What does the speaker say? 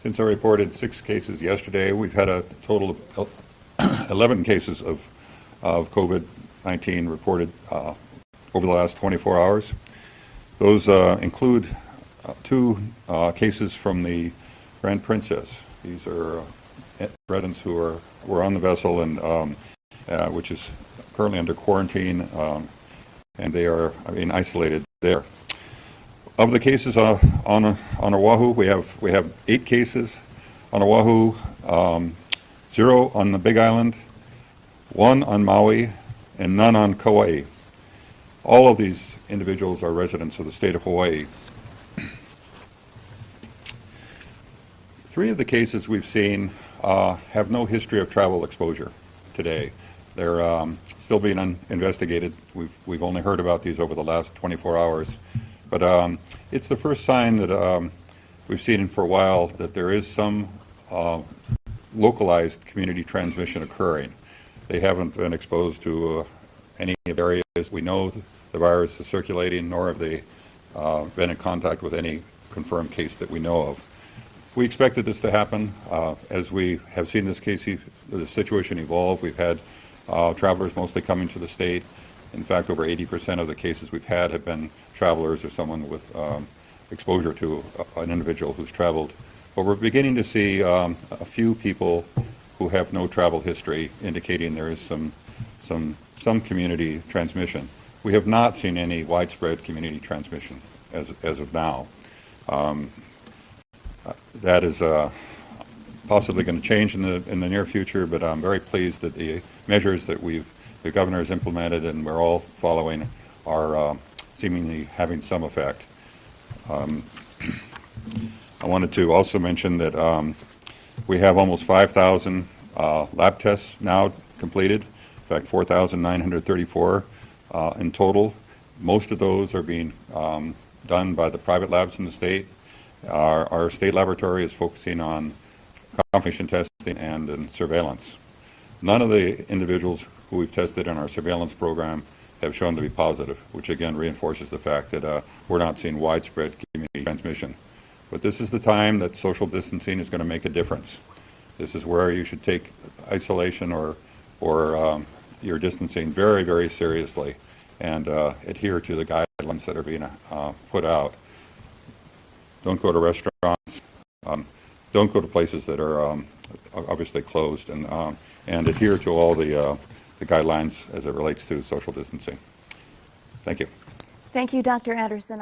Since I reported 6 cases yesterday, we've had a total of 11 cases of COVID-19 reported over the last 24 hours. Those include 2 cases from the Grand Princess. These are residents who were on the vessel and which is currently under quarantine, and they are being isolated there. Of the cases on Oahu, we have 8 cases on Oahu, 0 on the Big Island, 1 on Maui, and none on Kauai. All of these individuals are residents of the state of Hawaii. 3 of the cases we've seen have no history of travel exposure today. They're still being investigated. We've only heard about these over the last 24 hours. But it's the first sign that we've seen for a while that there is some localized community transmission occurring. They haven't been exposed to any areas we know the virus is circulating, nor have they been in contact with any confirmed case that we know of. We expected this to happen. As we have seen this situation evolve, we've had travelers mostly coming to the state. In fact, over 80% of the cases we've had have been travelers or someone with exposure to an individual who's traveled. But we're beginning to see a few people who have no travel history, indicating there is some community transmission. We have not seen any widespread community transmission as of now. That is possibly going to change in the near future, but I'm very pleased that the measures that the governor has implemented and we're all following are seemingly having some effect. I wanted to also mention that we have almost 5,000 lab tests now completed. In fact, 4,934 in total. Most of those are being done by the private labs in the state. Our state laboratory is focusing on confirmation testing and in surveillance. None of the individuals who we've tested in our surveillance program have shown to be positive, which again reinforces the fact that we're not seeing widespread community transmission. But this is the time that social distancing is going to make a difference. This is where you should take isolation or your distancing very, very seriously and adhere to the guidelines that are being put out. Don't go to restaurants. Don't go to places that are obviously closed, and adhere to all the guidelines as it relates to social distancing. Thank you. Thank you, Dr. Anderson.